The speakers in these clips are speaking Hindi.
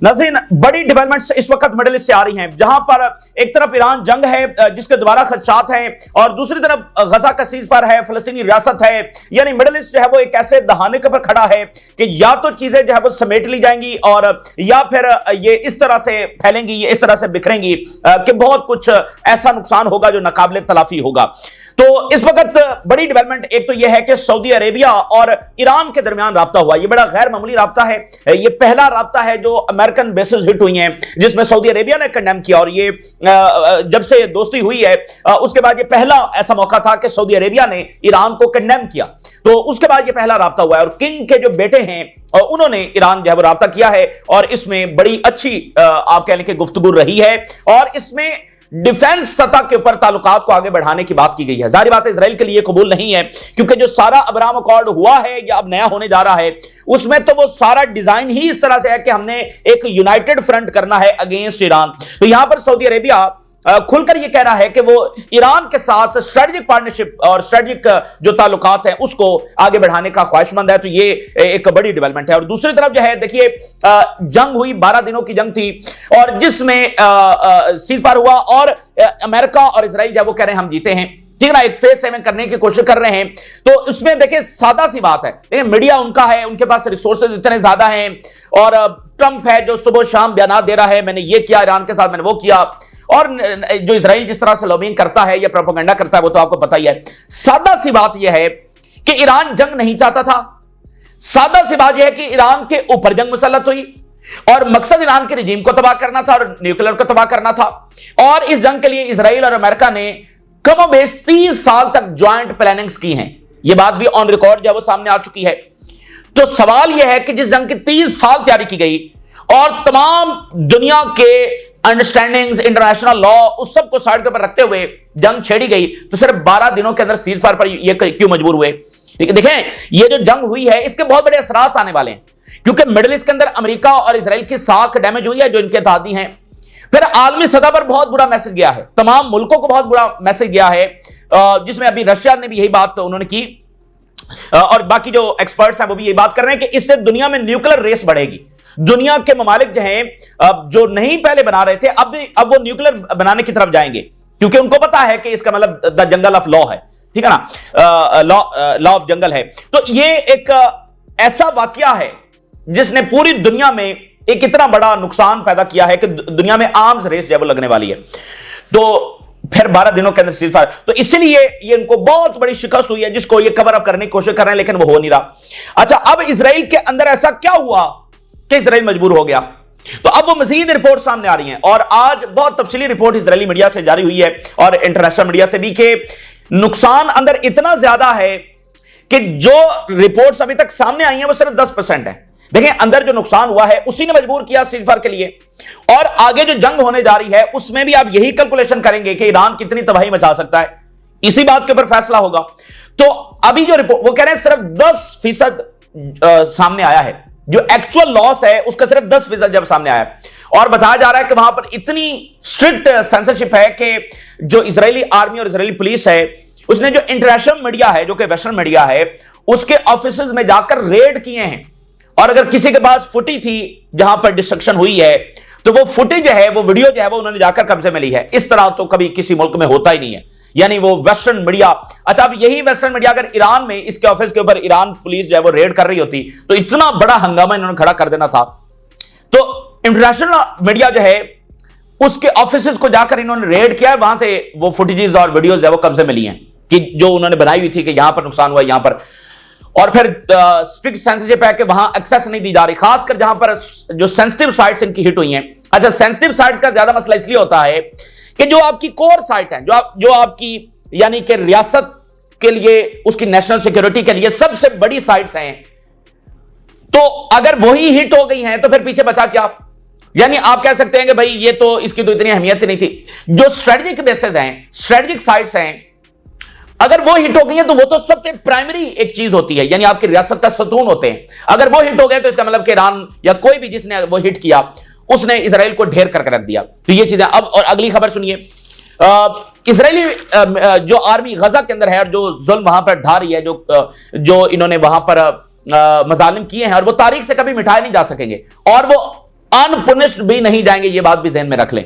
नाज़रीन, बड़ी डेवलपमेंट्स इस वक्त मिडिल ईस्ट से आ रही हैं, जहां पर एक तरफ ईरान जंग है जिसके दोबारा खदशात हैं और दूसरी तरफ गजा का सीज़फायर है, फलस्तीनी रियासत है। यानी मिडिल ईस्ट जो है वो एक ऐसे दहाने के ऊपर खड़ा है कि या तो चीजें जो है वो समेट ली जाएंगी और या फिर ये इस तरह से फैलेंगी, ये इस तरह से बिखरेंगी कि बहुत कुछ ऐसा नुकसान होगा जो नाकाबिले तलाफी होगा। तो इस वक्त बड़ी डेवलपमेंट एक तो यह है कि सऊदी अरेबिया और ईरान के दरमियान राब्ता हुआ। यह बड़ा गैर मामूली राब्ता है। यह पहला राब्ता है जो अमेरिकन बेसिस हिट हुई हैं, जिसमें सऊदी अरेबिया ने कंडेम किया। और ये जब से दोस्ती हुई है उसके बाद ये पहला ऐसा मौका था कि सऊदी अरेबिया ने ईरान को कंडेम किया। तो उसके बाद ये पहला राब्ता हुआ है और किंग के जो बेटे हैं उन्होंने ईरान जो है वो राब्ता किया है और इसमें बड़ी अच्छी आप कह लें कि गुफ्तगू रही है और इसमें डिफेंस सतह के ऊपर ताल्लुकात को आगे बढ़ाने की बात की गई है। जाहिर बात है इजराइल के लिए कबूल नहीं है, क्योंकि जो सारा अब्राहम अकॉर्ड हुआ है या अब नया होने जा रहा है उसमें तो वो सारा डिजाइन ही इस तरह से है कि हमने एक यूनाइटेड फ्रंट करना है अगेंस्ट ईरान। तो यहां पर सऊदी अरेबिया खुलकर यह कह रहा है कि वो ईरान के साथ स्ट्रेटेजिक पार्टनरशिप और स्ट्रेटेजिक जो ताल्लुकात हैं उसको आगे बढ़ाने का ख्वाहिशमंद है। तो ये एक बड़ी डेवलपमेंट है। और दूसरी तरफ जो है देखिए, जंग हुई, 12 दिनों की जंग थी और जिसमें सीज़फायर हुआ और अमेरिका और इजराइल जब वो कह रहे हैं हम जीते हैं, ठीक है ना, एक फेस सेवन करने की कोशिश कर रहे हैं। तो उसमें देखिए सादा सी बात है, देखिए मीडिया उनका है, उनके पास रिसोर्सेज इतने ज्यादा हैं और ट्रंप है जो सुबह शाम बयान दे रहा है मैंने ये किया ईरान के साथ, मैंने वो किया। और जो इजराइल जिस तरह से लॉबिंग करता है या प्रोपेगेंडा करता है वो तो आपको पता ही है। सादा सी बात यह है कि ईरान जंग नहीं चाहता था। सादा सी बात यह है कि ईरान के ऊपर जंग मुसल्लत हुई और मकसद ईरान के रिजीम को तबाह करना था और न्यूक्लियर को तबाह करना था। और इस जंग के लिए इजराइल और अमेरिका ने कमोबेश 30 साल तक ज्वाइंट प्लानिंग्स की हैं। यह बात भी ऑन रिकॉर्ड जो वो सामने आ चुकी है। तो सवाल यह है कि जिस जंग की 30 साल तैयारी की गई और तमाम दुनिया के अंडरस्टैंडिंग्स, इंटरनेशनल लॉ, उस सब को साइड के ऊपर रखते हुए जंग छेड़ी गई, तो सिर्फ 12 दिनों के अंदर सीज़फायर पर ये क्यों मजबूर हुए? ठीक है, देखें ये जो जंग हुई है इसके बहुत बड़े असरात आने वाले हैं, क्योंकि मिडिल ईस्ट के अंदर अमेरिका और इजराइल की साख डैमेज हुई है जो इनके इत्तेहादी हैं। फिर आलमी सतह पर बहुत बुरा मैसेज गया है, तमाम मुल्कों को बहुत बुरा मैसेज गया है, जिसमें अभी रशिया ने भी यही बात उन्होंने की और बाकी जो एक्सपर्ट्स हैं वो भी यही बात कर रहे हैं कि इससे दुनिया में न्यूक्लियर रेस बढ़ेगी। दुनिया के ममालिक जो हैं जो नहीं पहले बना रहे थे अब वो न्यूक्लियर बनाने की तरफ जाएंगे, क्योंकि उनको पता है कि इसका मतलब द जंगल ऑफ लॉ है, ठीक है ना, लॉ ऑफ जंगल है। तो ये एक ऐसा वाकया है जिसने पूरी दुनिया में एक इतना बड़ा नुकसान पैदा किया है कि दुनिया में आर्म्स रेस जो है वो लगने वाली है। तो फिर 12 दिनों के अंदर सीज़फायर, तो इसलिए ये इनको बहुत बड़ी शिकस्त हुई है जिसको ये कवर अप करने की कोशिश कर रहे हैं, लेकिन वो हो नहीं रहा। अच्छा, अब इजराइल के अंदर ऐसा क्या हुआ कि इजराइल मजबूर हो गया? तो अब वो मजीद रिपोर्ट सामने आ रही हैं और आज बहुत तफसीली रिपोर्ट इजरायली मीडिया से जारी हुई है और इंटरनेशनल मीडिया से भी कि नुकसान अंदर इतना ज्यादा है कि जो रिपोर्ट्स अभी तक सामने आई हैं वो सिर्फ 10% है। देखें अंदर जो नुकसान हुआ है उसी ने मजबूर किया सीज़फायर के लिए, और आगे जो जंग होने जा रही है उसमें भी आप यही कैलकुलेशन करेंगे कि ईरान कितनी तबाही मचा सकता है, इसी बात के ऊपर फैसला होगा। तो अभी जो रिपोर्ट वो कह रहे हैं सिर्फ 10% सामने आया है, जो एक्चुअल लॉस है उसका सिर्फ 10% जब सामने आया है। और बताया जा रहा है कि वहां पर इतनी स्ट्रिक्ट सेंसरशिप है कि जो इजरायली आर्मी और इजरायली पुलिस है उसने जो इंटरनेशनल मीडिया है जो कि वेस्टर्न मीडिया है उसके ऑफिसेज में जाकर रेड किए हैं, और अगर किसी के पास फुटेज थी जहां पर डिस्ट्रक्शन हुई है तो वो फुटेज है, वो वीडियो जो है वो उन्होंने जाकर कब्जे में ली है। इस तरह तो कभी किसी मुल्क में होता ही नहीं है, यानी वो वेस्टर्न मीडिया। अच्छा, अब यही वेस्टर्न मीडिया अगर ईरान में इसके ऑफिस के ऊपर ईरान पुलिस जो है वो रेड कर रही होती तो इतना बड़ा हंगामा इन्होंने खड़ा कर देना था। तो इंटरनेशनल मीडिया जो है उसके ऑफिस को जाकर इन्होंने रेड किया है, वहां से वो फुटेजेस और वीडियोस जो है वो कब्जे में लिए हैं कि जो उन्होंने बनाई हुई थी कि यहां पर नुकसान हुआ, यहां पर। और फिर स्ट्रिक्ट सेंसरशिप है कि वहां एक्सेस नहीं दी जा रही, खासकर जहां पर जो सेंसिटिव साइट्स इनकी हिट हुई हैं। अच्छा, सेंसिटिव साइट्स का ज्यादा मसला इसलिए होता है कि जो आपकी कोर साइट है, जो आपकी यानी कि रियासत के लिए, उसकी नेशनल सिक्योरिटी के लिए सबसे बड़ी साइट्स हैं, तो अगर वही हिट हो गई हैं तो फिर पीछे बचा क्या? यानी आप कह सकते हैं कि भाई ये तो इसकी तो इतनी अहमियत नहीं थी। जो स्ट्रेटेजिक बेसेस हैं, स्ट्रेटेजिक साइट्स हैं, अगर वो हिट हो गई है तो वो तो सबसे प्राइमरी एक चीज होती है, यानी आपकी रियासत का सतून होते हैं। अगर वो हिट हो गए तो इसका मतलब कि ईरान या कोई भी जिसने वो हिट किया उसने इजराइल को ढेर करके रख दिया। तो ये चीजें अब, और अगली खबर सुनिए, इजरायली जो आर्मी गजा के अंदर है और जो जुल्म वहां पर ढा रही है, जो इन्होंने वहां पर मजालिम किए हैं और वो तारीख से कभी मिटाए नहीं जा सकेंगे, और वो अनपुनिश्ड भी नहीं जाएंगे, ये बात भी ज़हन में रख लें।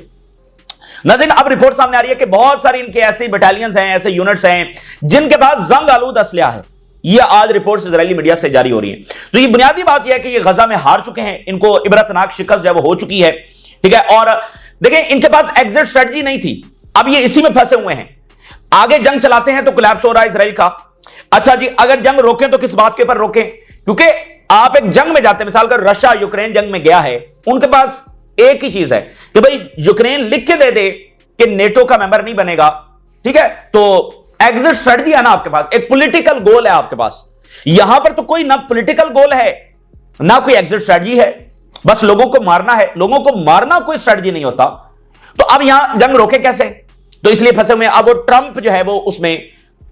नाज़रीन, अब रिपोर्ट सामने आ रही है कि बहुत सारी इनके ऐसे बटालियंस हैं, ऐसे यूनिट्स हैं जिनके पास जंग आलूद असलहा है। ये आज रिपोर्ट्स इजरायली मीडिया से जारी हो रही है। तो ये बुनियादी बात यह है कि ये गजा में हार चुके हैं, इनको इबरतनाक शिकस्त जो है वो हो चुकी है, ठीक है। और देखिए, इनके पास एग्जिट स्ट्रेटजी नहीं थी, अब ये इसी में फंसे हुए हैं। आगे जंग चलाते हैं तो कोलैप्स हो रहा है इसराइल का। अच्छा जी, अगर जंग रोकें तो किस बात के ऊपर रोकें? क्योंकि आप एक जंग में जाते हैं, मिसाल कर रशिया यूक्रेन जंग में गया है, उनके पास एक ही चीज है कि भाई यूक्रेन लिख के दे दे कि नेटो का मेंबर नहीं बनेगा, ठीक है। तो एग्जिट स्ट्रेटजी है ना आपके पास, एक पॉलिटिकल गोल है आपके पास। यहां पर तो कोई ना पॉलिटिकल गोल है ना कोई एग्जिट स्ट्रेटजी है, बस लोगों को मारना है। लोगों को मारना कोई स्ट्रेटजी नहीं होता। तो अब यहां जंग रोके कैसे? तो इसलिए फंसे हुए। अब वो ट्रंप जो है वो उसमें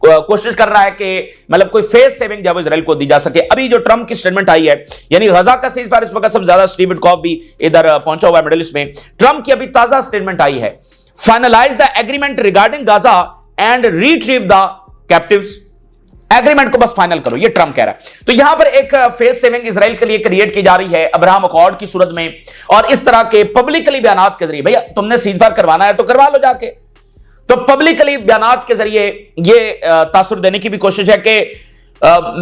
कोशिश कर रहा है कि मतलब कोई फेस सेविंग जो है इजराइल को दी जा सके। अभी जो ट्रंप की स्टेटमेंट आई है, यानी गजा का सीज़फायर, इस वक्त सबसे ज्यादा स्टीव विटकॉफ भी इधर पहुंचा हुआ है मिडिल ईस्ट में। ट्रंप की अभी ताजा स्टेटमेंट आई है, finalize the agreement regarding Gaza and retrieve the captives. Agreement को बस फाइनल करो, ये ट्रंप कह रहा है। तो यहां पर एक फेस सेविंग इजराइल के लिए क्रिएट की जा रही है अब्राहम अकॉर्ड की सूरत में, और इस तरह के पब्लिकली बयानात के जरिए, भैया तुमने सीज़फायर करवाना है तो करवा लो जाके। तो पब्लिकली बयानात के जरिए ये तासुर देने की भी कोशिश है कि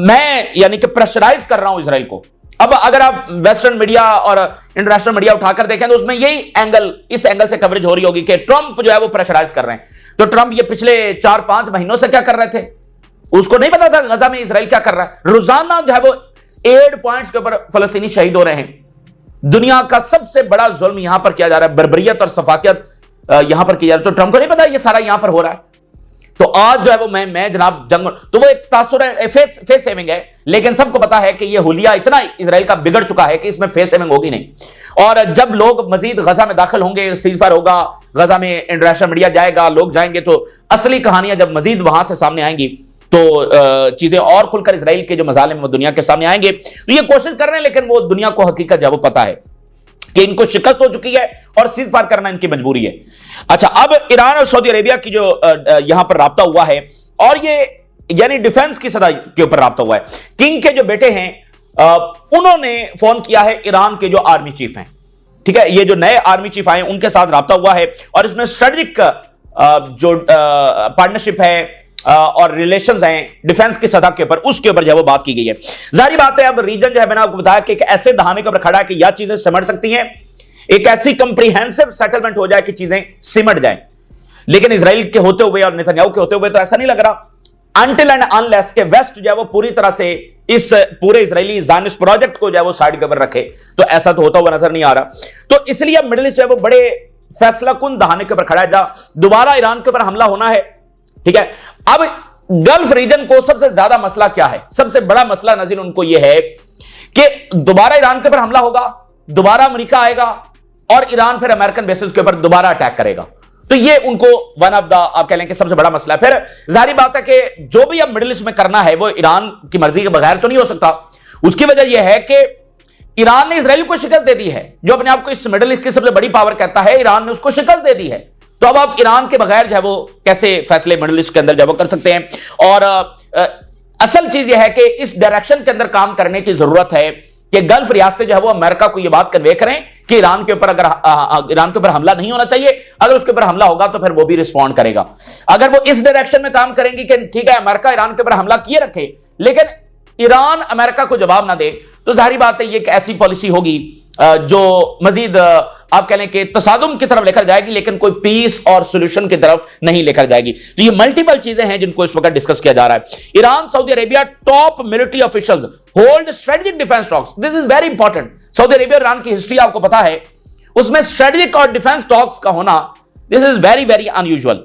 मैं यानी कि प्रेशराइज कर रहा हूं इजराइल को। अब अगर आप वेस्टर्न मीडिया और इंटरनेशनल मीडिया उठाकर देखें तो उसमें यही एंगल, इस एंगल से कवरेज हो रही होगी कि ट्रंप जो है वो प्रेशराइज कर रहे हैं। तो ट्रंप ये पिछले 4-5 महीनों से क्या कर रहे थे? उसको नहीं पता था गजा में इजराइल क्या कर रहा है। रोजाना जो है वो 8 पॉइंट्स के ऊपर फलस्तीनी शहीद हो रहे हैं। दुनिया का सबसे बड़ा जुल्म यहां पर किया जा रहा है, बर्बरियत और सफाकियत यहां पर की जा रही है। तो ट्रंप को नहीं पता ये सारा यहां पर हो रहा है। तो आज जो है वो मैं जनाब जंग, तो वो एक तासुर है, फेस सेविंग है, लेकिन सबको पता है कि ये हुलिया इतना इजराइल का बिगड़ चुका है कि इसमें फेस सेविंग होगी नहीं। और जब लोग मजीद गजा में दाखिल होंगे, सीज़फायर होगा, गजा में इंटरनेशनल मीडिया जाएगा, लोग जाएंगे, तो असली कहानियां जब मजीद वहां से सामने आएंगी तो चीजें और खुलकर इजराइल के जो मजालिम वो दुनिया के सामने आएंगे। तो ये कोशिश कर रहे हैं, लेकिन वो दुनिया को हकीकत जो वो पता है कि इनको शिकस्त हो चुकी है और सीज़फायर करना इनकी मजबूरी है। अच्छा, अब ईरान और सऊदी अरेबिया की जो यहां पर राब्ता हुआ है, और ये यानी डिफेंस की सतह के ऊपर राब्ता हुआ है। किंग के जो बेटे हैं उन्होंने फोन किया है ईरान के जो आर्मी चीफ हैं, ठीक है, ये जो नए आर्मी चीफ आए उनके साथ राब्ता हुआ है, और इसमें स्ट्रेटेजिक जो पार्टनरशिप है और रिलेशंस हैं डिफेंस की सतह के ऊपर, उसके ऊपर जो है वो बात की गई है। जाहिर बात है, अब रीजन जो है मैंने आपको बताया कि एक ऐसे दहाने के ऊपर खड़ा है कि यह चीजें सिमट सकती हैं, एक ऐसी कंप्रीहेंसिव सेटलमेंट हो जाए कि चीजें सिमट जाएं। लेकिन इजराइल के होते हुए और नेतन्याहू के होते हुए तो ऐसा नहीं लग रहा, अनटिल एंड अनलेस के वेस्ट जो है वो पूरी तरह से इस पूरे इजरायली ज़ायनिस्ट प्रोजेक्ट को जो है वो साइड कवर रखे, तो ऐसा तो होता हुआ नजर नहीं आ रहा। तो इसलिए अब मिडिल ईस्ट जो है वो बड़े फैसलाकुन दहाने के ऊपर खड़ा है, जहां दोबारा ईरान के ऊपर हमला होना है, ठीक है। अब गल्फ रीजन को सबसे ज्यादा मसला क्या है? सबसे बड़ा मसला नज़ीर उनको यह है कि दोबारा ईरान के ऊपर हमला होगा, दोबारा अमेरिका आएगा और ईरान फिर अमेरिकन बेसिस के ऊपर दोबारा अटैक करेगा। तो ये उनको वन ऑफ द आप कह लें कि सबसे बड़ा मसला है। फिर जाहिर बात है कि जो भी अब मिडिल ईस्ट में करना है वो ईरान की मर्जी के बगैर तो नहीं हो सकता। उसकी वजह यह है कि ईरान ने इजराइल को शिकस्त दे दी है, जो अपने आप को इस मिडिल ईस्ट की सबसे बड़ी पावर कहता है, ईरान ने उसको शिकस्त दे दी है। तो अब आप ईरान के बगैर जो है वो कैसे फैसले मिडिल ईस्ट के अंदर जो है वो कर सकते हैं? और असल चीज यह है कि इस डायरेक्शन के अंदर काम करने की जरूरत है कि गल्फ रियासतें जो है वो अमेरिका को यह बात कन्वे करें कि ईरान के ऊपर ईरान के ऊपर हमला नहीं होना चाहिए, अगर उसके ऊपर हमला होगा तो फिर वो भी रिस्पॉन्ड करेगा। अगर वो इस डायरेक्शन में काम करेंगी कि ठीक है अमेरिका ईरान के ऊपर हमला किए रखे लेकिन ईरान अमेरिका को जवाब ना दे, तो जाहिर बात है ये एक ऐसी पॉलिसी होगी जो मजीद आप कह लें कि तसादुम की तरफ लेकर जाएगी, लेकिन कोई पीस और सोल्यूशन की तरफ नहीं लेकर जाएगी। तो ये मल्टीपल चीजें हैं जिनको इस वक्त डिस्कस किया जा रहा है। Iran Saudi Arabia top military officials hold strategic defence talks, this is very important. Saudi Arabia Iran की हिस्ट्री आपको पता है, उसमें स्ट्रेटेजिक और डिफेंस टॉक्स का होना this is very very unusual.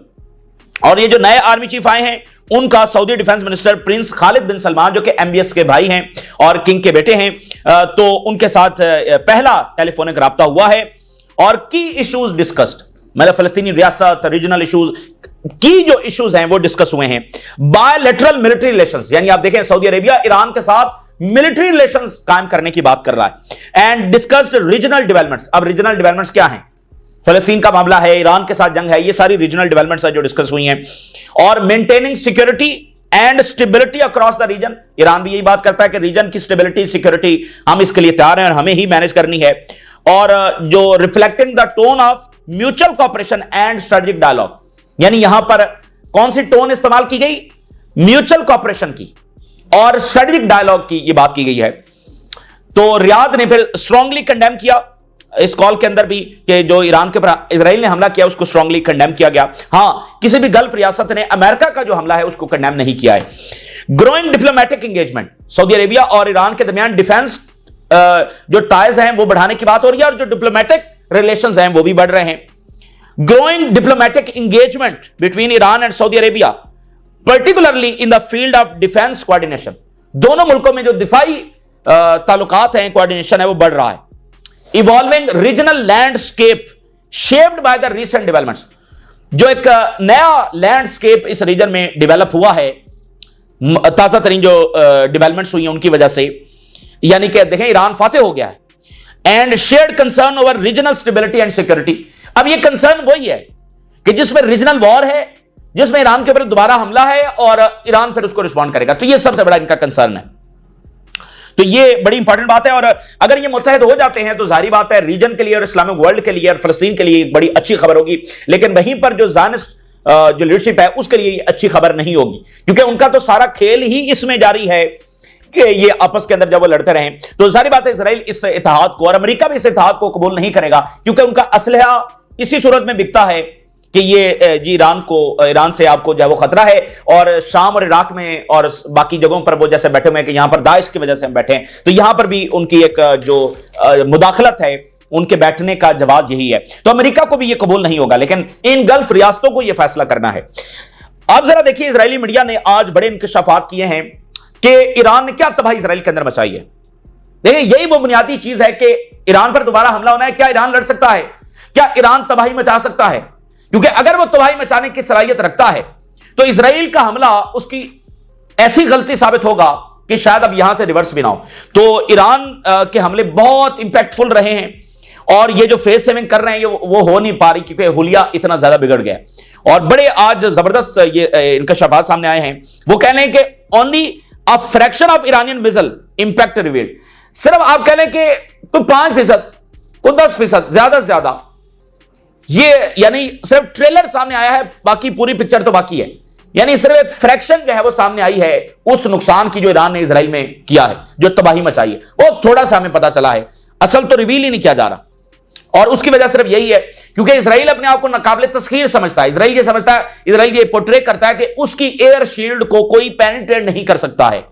और ये जो नए आर्मी चीफ आए हैं उनका Saudi defence minister prince Khalid bin Salman, जो कि एमबीएस के भाई हैं और किंग के बेटे हैं, तो उनके साथ पहला टेलीफोनिक राब्ता हुआ है और की इश्यूज डिस्कस्ड, मतलब फलस्तीनी रियासत, रीजनल इश्यूज की जो इश्यूज हैं वो डिस्कस हुए हैं। बायलैटरल मिलिट्री रिलेशंस, यानी आप देखें सऊदी अरेबिया ईरान के साथ मिलिट्री रिलेशंस कायम करने की बात कर रहा है। And discussed regional developments. अब रीजनल डेवलपमेंट्स क्या हैं? फलस्तीन का मामला है, ईरान के साथ जंग है, ये सारी रीजनल डेवलपमेंट्स जो डिस्कस हुई हैं। और maintaining security and stability across the region, Iran भी यही बात करता है कि रीजन की स्टेबिलिटी सिक्योरिटी हम इसके लिए तैयार हैं और हमें ही मैनेज करनी है। और जो reflecting the tone of mutual cooperation and strategic dialogue, यानी यहां पर कौन सी टोन इस्तेमाल की गई? म्यूचुअल कॉपरेशन की और स्ट्रेटेजिक डायलॉग की ये बात की गई है। तो रियाद ने फिर स्ट्रांगली कंडेम किया इस कॉल के अंदर भी कि जो ईरान के ऊपर इजराइल ने हमला किया उसको स्ट्रांगली कंडेम किया गया। हां, किसी भी गल्फ रियासत ने अमेरिका का जो हमला है उसको कंडेम नहीं किया है। ग्रोइंग डिप्लोमेटिक एंगेजमेट, सऊदी अरेबिया और ईरान के दरमियान डिफेंस जो टाइज हैं वो बढ़ाने की बात हो रही है और जो डिप्लोमेटिक रिलेशंस हैं वो भी बढ़ रहे हैं। Growing diplomatic engagement between Iran and Saudi Arabia particularly in the field of defence coordination, दोनों मुल्कों में जो दिफाई ताल्लुकात हैं, कोऑर्डिनेशन है वो बढ़ रहा है। Evolving regional landscape shaped by the recent developments, जो एक नया लैंडस्केप इस रीजन में डेवलप हुआ है ताजा तरीन जो डेवलपमेंट्स हुई हैं उनकी वजह से, यानी कि देखें ईरान फातेह हो गया है। And shared concern over regional stability and security, अब ये कंसर्न वही है कि जिसमें रीजनल वॉर है, जिसमें ईरान के ऊपर दोबारा हमला है और ईरान फिर उसको रिस्पॉन्ड करेगा, तो ये सबसे बड़ा इनका कंसर्न है। तो ये बड़ी इंपॉर्टेंट बात है और अगर ये मुत्तहद हो जाते हैं तो जाहिर बात है रीजन के लिए और इस्लामिक वर्ल्ड के लिए और फलस्तीन के लिए एक बड़ी अच्छी खबर होगी। लेकिन वहीं पर जो ज़ायनिस्ट जो लीडरशिप है उसके लिए अच्छी खबर नहीं होगी, क्योंकि उनका तो सारा खेल ही इसमें जारी है कि ये आपस के अंदर जब वो लड़ते रहें। तो जाहिर बात है इजराइल इस इत्तेहाद को और अमेरिका भी इस इत्तेहाद को कबूल नहीं करेगा, क्योंकि उनका असलहा इसी सूरत में बिकता है कि ये जी ईरान से आपको जो है वो खतरा है, और शाम और इराक में और बाकी जगहों पर वो जैसे बैठे हुए हैं कि यहां पर दाइश की वजह से हम बैठे हैं, तो यहां पर भी उनकी एक जो मुदाखलत है उनके बैठने का जवाब यही है। तो अमेरिका को भी ये कबूल नहीं होगा, लेकिन इन गल्फ रियासतों को ये फैसला करना है। अब जरा देखिए इजरायली मीडिया ने आज बड़े इंकशाफात किए हैं कि ईरान ने क्या तबाही इजराइल के अंदर मचाई है। देखिए यही वो बुनियादी चीज है कि ईरान पर दोबारा हमला होना है, क्या ईरान लड़ सकता है, क्या ईरान तबाही मचा सकता है? क्योंकि अगर वो तबाही मचाने की सलाहियत रखता है तो इजराइल का हमला उसकी ऐसी गलती साबित होगा कि शायद अब यहां से रिवर्स भी ना हो। तो ईरान के हमले बहुत इंपैक्टफुल रहे हैं और ये जो फेस सेविंग कर रहे हैं वो हो नहीं पा रही, क्योंकि हुलिया इतना ज्यादा बिगड़ गया। और बड़े आज जबरदस्त ये इंकशाफात सामने आए हैं। वो कह रहे हैं कि only a fraction of Iranian missile impact revealed, सिर्फ आप कह रहे हैं कि कोई 5%, कोई 10%, ज्यादा से ज्यादा, ये यानी सिर्फ ट्रेलर सामने आया है, बाकी पूरी पिक्चर तो बाकी है। यानी सिर्फ एक फ्रैक्शन जो है वो सामने आई है उस नुकसान की जो ईरान ने इजराइल में किया है, जो तबाही मचाई है, वो थोड़ा सा हमें पता चला है, असल तो रिवील ही नहीं किया जा रहा। और उसकी वजह सिर्फ यही है क्योंकि इजराइल अपने आप को नाकाबिले तस्खीर समझता है। इजराइल ये समझता है, इजराइल ये पोर्ट्रे करता है कि उसकी एयर शील्ड को कोई पेनिट्रेट नहीं कर सकता है।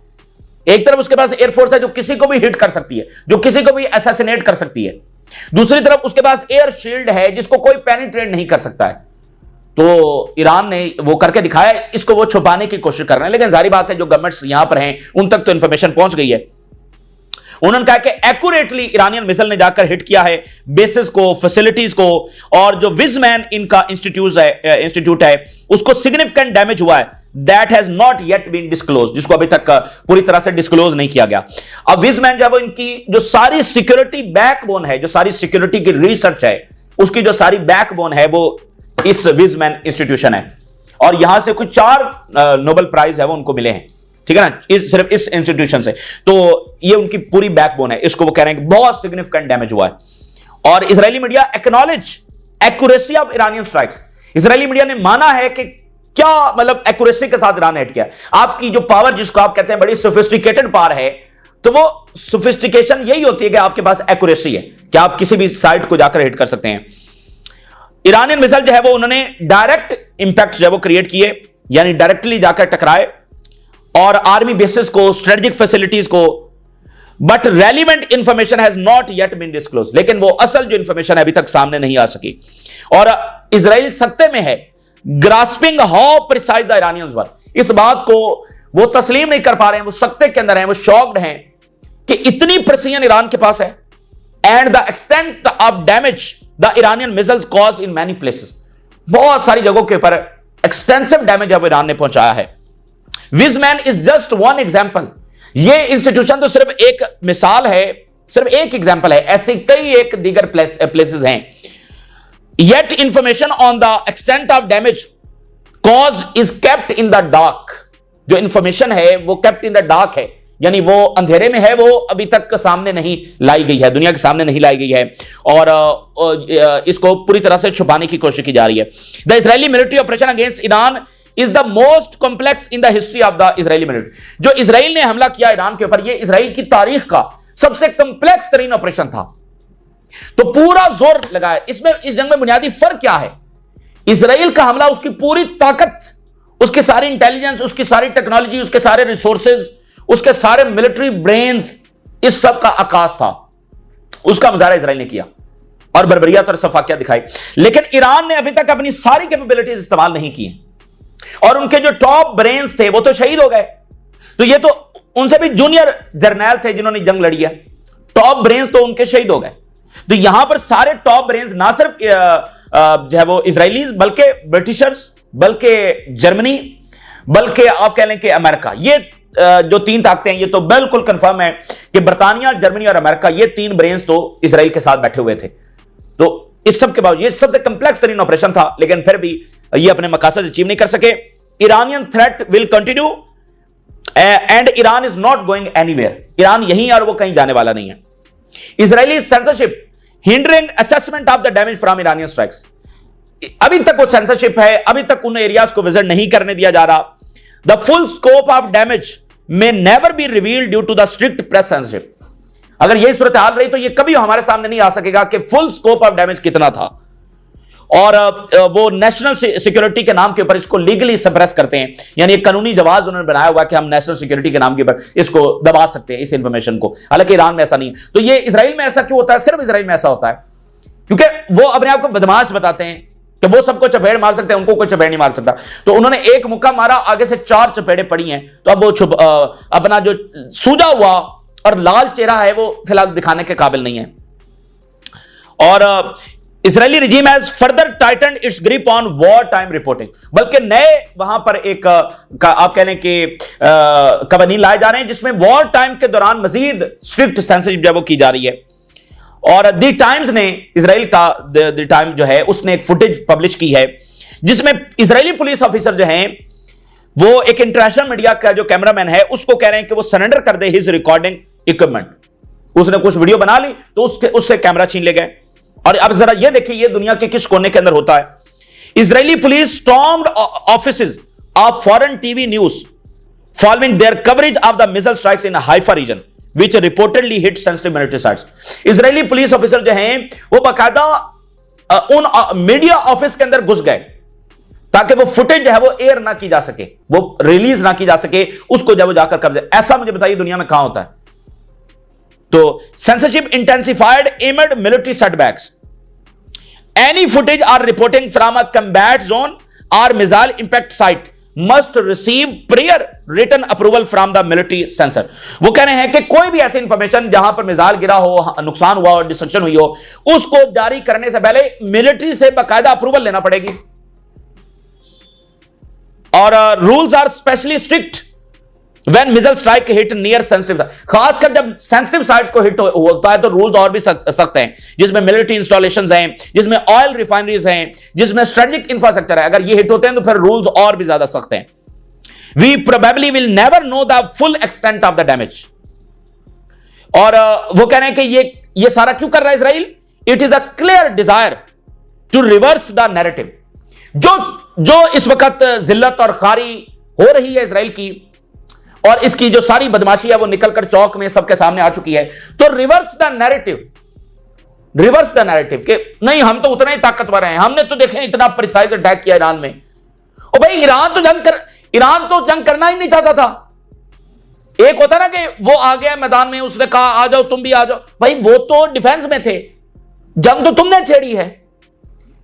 एक तरफ उसके पास एयरफोर्स है जो किसी को भी हिट कर सकती है, जो किसी को भी असैसिनेट कर सकती है, दूसरी तरफ उसके पास एयर शील्ड है जिसको कोई पेनिट्रेट नहीं कर सकता है। तो ईरान ने वो करके दिखाया, इसको वो छुपाने की कोशिश कर रहे हैं। लेकिन जारी बात है जो गवर्नमेंट्स यहां पर हैं उन तक तो इंफॉर्मेशन पहुंच गई है। उन्होंने कहा कि एक्यूरेटली ईरानियन मिसाइल ने जाकर हिट किया है बेसिस को, फैसिलिटीज को, और जो विजमैन इनका इंस्टीट्यूट है उसको सिग्निफिकेंट डैमेज हुआ है। That has not yet been disclosed, जिसको अभी तक पूरी तरह से डिस्क्लोज नहीं किया गया। अब विजमैन जो है वो इनकी जो सारी सिक्योरिटी बैकबोन है, जो सारी सिक्योरिटी की रिसर्च है, उसकी जो सारी बैकबोन है वो इस विजमैन इंस्टीट्यूशन है। और यहां से कुछ 4 नोबेल प्राइज है वो उनको मिले हैं, ठीक है ना, सिर्फ इस इंस्टीट्यूशन से। तो ये उनकी पूरी बैकबोन है, इसको वो कह रहे हैं कि बहुत सिग्निफिकेंट डैमेज हुआ है। और Israeli media acknowledge accuracy of Iranian strikes, Israeli media ने माना है कि क्या मतलब एक्यूरेसी के साथ ईरान ने हिट किया। आपकी जो पावर जिसको आप कहते हैं बड़ी सोफिस्टिकेटेड पावर है, तो वो सोफिस्टिकेशन यही होती है कि आपके पास एक्यूरेसी है कि आप किसी भी साइट को जाकर हिट कर सकते हैं। ईरानियन मिसाइल जो है वो उन्होंने डायरेक्ट इंपैक्ट जो है वो क्रिएट किए, यानी डायरेक्टली जाकर टकराए और आर्मी बेसिस को, स्ट्रेटेजिक फैसिलिटीज को, but relevant information has not yet been disclosed, लेकिन वो असल जो इंफॉर्मेशन है अभी तक सामने नहीं आ सकी। और इजराइल सख्ते में है, grasping how precise the Iranians were, इस बात को वो तस्लीम नहीं कर पा रहे हैं, वो सख्ते के अंदर हैं, वो शॉक्ड हैं कि इतनी प्रिसीजन ईरान के पास है and the extent of damage the Iranian missiles caused in many places, बहुत सारी जगहों के ऊपर एक्सटेंसिव डैमेज है वो ईरान ने पहुंचाया है। Weizmann is just one example, ये इंस्टीट्यूशन तो सिर्फ एक मिसाल है, सिर्फ एक एग्जाम्पल है, ऐसे कई एक दीगर प्लेसेस हैं। Yet information on the extent of damage caused is kept in the dark, जो इंफॉर्मेशन है वो kept in the dark है, यानी वो अंधेरे में है, वो अभी तक सामने नहीं लाई गई है, दुनिया के सामने नहीं लाई गई है, और इसको पूरी तरह से छुपाने की कोशिश की जा रही है। The Israeli military operation against Iran is the most complex in the history of the Israeli military. जो इजराइल ने हमला किया ईरान के ऊपर, यह इजराइल की तारीख का सबसे कॉम्प्लेक्स तरीन ऑपरेशन था। तो पूरा जोर लगाया इसमें। इस जंग में बुनियादी फर्क क्या है? इजराइल का हमला उसकी पूरी ताकत, उसकी सारी इंटेलिजेंस, उसकी सारी टेक्नोलॉजी, उसके सारे रिसोर्सेज, उसके सारे मिलिट्री ब्रेन्स, इस सब का आकाश था, उसका मुजाहरा इजराइल ने किया और बर्बरियत और सफाकियत दिखाई। लेकिन ईरान ने अभी तक अपनी सारी कैपेबिलिटीज इस्तेमाल नहीं की, और उनके जो टॉप ब्रेन्स थे वो तो शहीद हो गए। तो ये तो उनसे भी जूनियर जर्नैल थे जिन्होंने जंग लड़ी है, टॉप ब्रेन्स तो उनके शहीद हो गए। तो यहां पर सारे टॉप ब्रेन्स ना सिर्फ जो है वो इजरायलीज, बल्कि ब्रिटिशर्स, बल्कि जर्मनी, बल्कि आप कह लें कि अमेरिका, ये जो तीन ताकतें हैं, ये तो बिल्कुल कंफर्म है कि बर्तानिया, जर्मनी और अमेरिका, ये तीन ब्रेन्स तो इजराइल के साथ बैठे हुए थे। तो इस सब के बावजूद ये सबसे कंप्लेक्स तरीन ऑपरेशन था, लेकिन फिर भी ये अपने मकासद अचीव नहीं कर सके। Iranian threat will continue and Iran is not going anywhere. Iran यहीं और वो कहीं जाने वाला नहीं है। Israeli censorship hindering assessment of the damage from Iranian strikes. अभी तक वो सेंसरशिप है, अभी तक उन एरियाज को विजिट नहीं करने दिया जा रहा। The full scope of damage may never be revealed due to the strict press censorship। अगर यही सूरत हाल रही तो ये कभी हमारे सामने नहीं आ सकेगा कि फुल स्कोप ऑफ डैमेज कितना था, और वो नेशनल सिक्योरिटी के नाम के ऊपर इसको लीगली सप्रेस करते हैं, यानी एक कानूनी जवाब उन्होंने बनाया हुआ कि हम नेशनल सिक्योरिटी के नाम के ऊपर इसको दबा सकते हैं, इस इंफॉर्मेशन को। हालांकि ईरान में ऐसा नहीं है। तो ये इजराइल में ऐसा क्यों होता है? सिर्फ इजराइल में ऐसा होता है क्योंकि वो अपने आप को बदमाश बताते हैं कि वो सबको चपेड़ मार सकते हैं, उनको कोई चपेड़ नहीं मार सकता। तो उन्होंने एक मुक्का मारा, आगे से 4 चपेड़े पड़ी हैं, तो अब वो अपना जो सूजा हुआ और लाल चेहरा है वो फिलहाल दिखाने के काबिल नहीं है। और Israeli regime has further tightened its grip on war time reporting. बल्कि नए वहां पर एक आप कह लें कि कवानीन लाए जा रहे हैं जिसमें वॉर टाइम के दौरान मजीद स्ट्रिक्ट सेंसरशिप जो वो की जा रही है। और दी टाइम्स ने, इजराइल का द टाइम जो है, उसने एक फुटेज पब्लिश की है जिसमें इजरायली पुलिस ऑफिसर जो हैं वो एक इंटरनेशनल मीडिया का जो कैमरामैन है उसको कह रहे हैं कि वो सरेंडर कर दे हिज रिकॉर्डिंग इक्विपमेंट। उसने कुछ वीडियो बना ली तो उससे कैमरा छीन ले गए। और अब जरा ये देखिए ये दुनिया के किस कोने के अंदर होता है। Israeli police stormed offices of foreign TV news following their coverage of the missile strikes in Haifa region which reportedly hit sensitive military sites। Israeli police officer जो हैं वो बाकायदा उन मीडिया ऑफिस के अंदर घुस गए ताकि वो फुटेज जो है वो एयर ना की जा सके, वो रिलीज ना की जा सके, उसको जब वो जाकर कब्जे। ऐसा मुझे बताइए दुनिया में कहां होता है? तो censorship intensified amid military setbacks. Any footage or reporting from a combat zone or missile impact site must receive prior written approval from the military censor. वो कह रहे हैं कि कोई भी ऐसी इंफॉर्मेशन जहां पर मिसाइल गिरा हो, नुकसान हुआ हो, डिस्ट्रक्शन हुई हो, उसको जारी करने से पहले मिलिट्री से बाकायदा अप्रूवल लेना पड़ेगी। और rules are specially strict when missile strike hit near sensitive, खासकर जब सेंसिटिव साइट्स को हिट होता है तो रूल्स और भी सख्त हैं, जिसमें मिलिट्री इंस्टॉलेशंस हैं, जिसमें ऑयल रिफाइनरीज हैं, जिसमें स्ट्रेटेजिक इंफ्रास्ट्रक्चर है। अगर ये हिट होते हैं तो फिर रूल्स और भी ज्यादा सख्त हैं। We probably will never know the full extent of the damage. और वो कह रहे हैं कि ये सारा क्यों कर रहा है Israel? It is a clear desire to reverse the narrative. जो इस वक्त जिल्लत और खारी हो रही है इजराइल की, और इसकी जो सारी बदमाशी है वो निकलकर चौक में सबके सामने आ चुकी है, तो रिवर्स द नैरेटिव कि नहीं हम तो उतना ही ताकतवर हैं, हमने तो देखें इतना प्रिसाइज अटैक किया ईरान में। और भाई ईरान तो जंग करना ही नहीं चाहता था। एक होता ना कि वो आ गया मैदान में, उसने कहा आ जाओ तुम भी आ जाओ, भाई वो तो डिफेंस में थे, जंग तो तुमने छेड़ी है,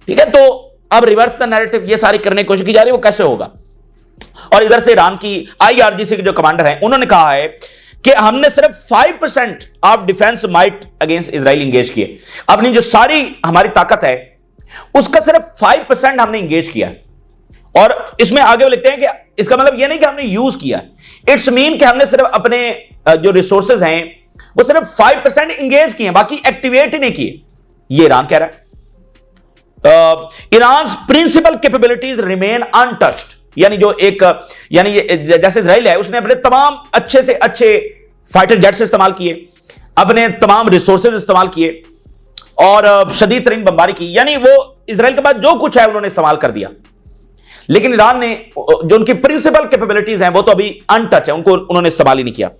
ठीक है। तो अब रिवर्स द नैरेटिव ये सारी करने की कोशिश की जा रही है, वो कैसे होगा? और इधर से ईरान की IRGC के जो कमांडर हैं उन्होंने कहा है कि हमने सिर्फ 5% of defence might against Israel engage किए। अपनी जो सारी हमारी ताकत है उसका सिर्फ 5% हमने इंगेज किया है। और इसमें आगे वो लिखते हैं कि इसका मतलब ये नहीं कि हमने यूज किया, इट्स मीन कि हमने सिर्फ अपने जो रिसोर्सेज हैं वो सिर्फ 5% इंगेज किए, बाकी एक्टिवेट ही नहीं किए। ये ईरान कह रहा है। Iran principal capabilities remain untouched, यानी जो एक जैसे इजराइल है उसने अपने तमाम अच्छे से अच्छे फाइटर जेट्स इस्तेमाल किए, अपने तमाम रिसोर्सेज इस्तेमाल किए और शदीद तरीन बमबारी की, यानी वो इजराइल के बाद जो कुछ है उन्होंने इस्तेमाल कर दिया। लेकिन ईरान ने जो उनकी प्रिंसिपल कैपेबिलिटीज हैं वो तो अभी अनटच है, उनको उन्होंने इस्तेमाल ही नहीं किया।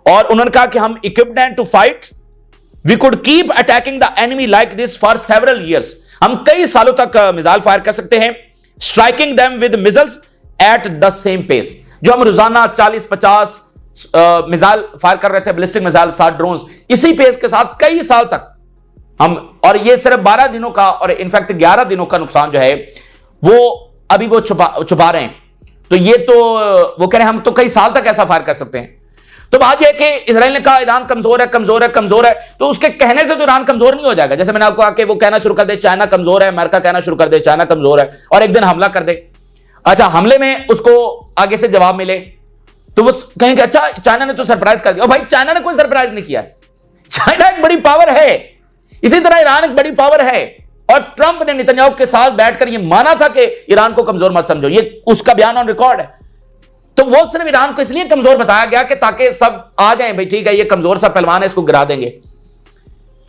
और उन्होंने कहा कि हम इक्विप्ड हैं to fight, we could keep attacking the enemy like this for several years. हम कई सालों तक मिसाइल फायर कर सकते हैं, striking them with missiles at the same pace. जो हम रोजाना 40-50 मिसाइल फायर कर रहे थे, बैलिस्टिक मिसाइल, 60 ड्रोन्स, इसी पेस के साथ कई साल तक हम, और ये सिर्फ 12 दिनों का और इनफैक्ट 11 दिनों का नुकसान जो है वो अभी वो छुपा रहे हैं। तो ये तो वो कह रहे हैं हम तो कई साल तक ऐसा फायर कर सकते हैं। तो बात यह कि इजराइल ने कहा ईरान कमजोर है, कमजोर है, कमजोर है, तो उसके कहने से तो ईरान कमजोर नहीं हो जाएगा। जैसे मैंने आपको कहा कि वो कहना शुरू कर दे चाइना कमजोर है, अमेरिका कहना शुरू कर दे चाइना कमजोर है, और एक दिन हमला कर दे। अच्छा, हमले में उसको आगे से जवाब मिले तो वो कहेंगे अच्छा चाइना ने तो सरप्राइज कर दिया। और भाई चाइना ने कोई सरप्राइज नहीं किया, चाइना एक बड़ी पावर है, इसी तरह ईरान एक बड़ी पावर है। और ट्रंप ने नेतन्याहू के साथ बैठकर यह माना था कि ईरान को कमजोर मत समझो, ये उसका बयान ऑन रिकॉर्ड है। तो वो सिर्फ ईरान को इसलिए कमजोर बताया गया कि ताकि सब आ जाए, भाई ठीक है ये कमजोर सा पहलवान है, इसको गिरा देंगे।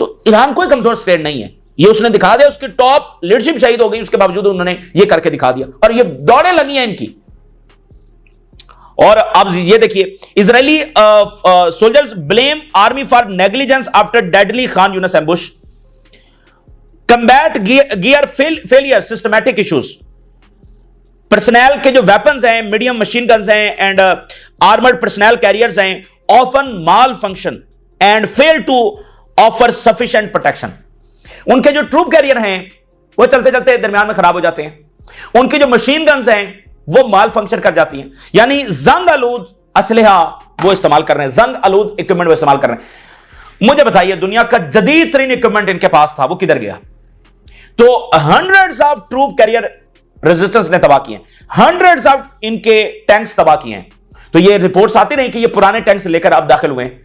तो ईरान कोई कमजोर स्टेट नहीं है, ये उसने दिखा दिया। उसकी टॉप लीडरशिप शहीद हो गई, उसके बावजूद उन्होंने ये करके दिखा दिया, और ये दौड़े लगी हैं इनकी। और अब ये देखिए, Israeli soldiers blame army for negligence after deadly Khan Younis ambush, combat gear failure, systematic issues. Personal के जो वेपन्स हैं, मीडियम मशीन गन्स हैं एंड आर्मर्ड पर्सनल कैरियर्स हैं, often malfunction and fail to offer sufficient protection. उनके जो ट्रूप कैरियर हैं वो चलते चलते दरमियान में खराब हो जाते हैं, उनकी जो मशीन गन्स हैं वो माल फंक्शन कर जाती हैं, यानी जंग आलूद असलहा वो इस्तेमाल कर रहे हैं, जंग आलूद इक्विपमेंट वो इस्तेमाल कर रहे हैं। मुझे बताइए दुनिया का जदीद तरीन इक्विपमेंट इनके पास था, वो किधर गया? तो hundreds of troop carrier resistance ने तबाह किए, हंड्रेड्स ऑफ इनके टैंक्स तबाह किए हैं। तो ये रिपोर्ट्स आती नहीं कि ये पुराने टैंक्स लेकर अब दाखिल हुए हैं,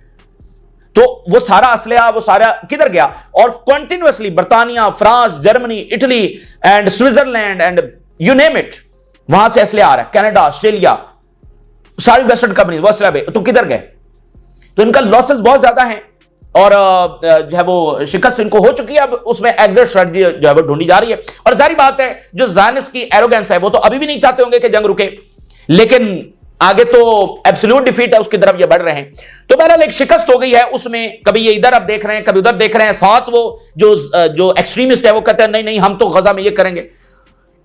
तो वो सारा असलहा वो सारा किधर गया? और कंटिन्यूअसली बर्तानिया, France, Germany, Italy and Switzerland and you name it, वहां से असलहा आ रहा है, कनाडा, ऑस्ट्रेलिया, सारी वेस्टर्न कंपनी वो असलहा, तो किधर गए? तो इनका लॉसेस बहुत ज्यादा है और जो है वो शिकस्त इनको हो चुकी है। अब उसमें एग्जिट स्ट्रेटजी जो है वो ढूंढी जा रही है। और जाहिर बात है जो ज़ायनिस्ट की एरोगेंस है वो तो अभी भी नहीं चाहते होंगे कि जंग रुके, लेकिन आगे तो एब्सोल्यूट डिफीट है, उसकी तरफ ये बढ़ रहे हैं। तो बहरहाल एक शिकस्त हो गई है उसमें, कभी ये इधर अब देख रहे हैं, कभी उधर देख रहे हैं। साथ वो जो एक्सट्रीमिस्ट है वो कहते हैं नहीं नहीं हम तो गजा में ये करेंगे।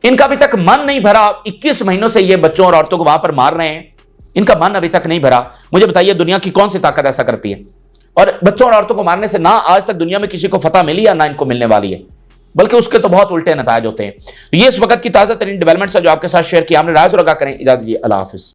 इनका अभी तक मन नहीं भरा, 21 महीनों से ये बच्चों और औरतों को वहां पर मार रहे हैं, इनका मन अभी तक नहीं भरा। मुझे बताइए दुनिया की कौन सी ताकत ऐसा करती है? और बच्चों और औरतों को मारने से ना आज तक दुनिया में किसी को फतह मिली या ना इनको मिलने वाली है, बल्कि उसके तो बहुत उल्टे नतायज होते हैं। ये इस वक्त की ताजा तरीन डेवलपमेंट्स है जो आपके साथ शेयर किया हमने। राज और आगाह करें, इजाजत दीजिए, अल्लाह हाफिज।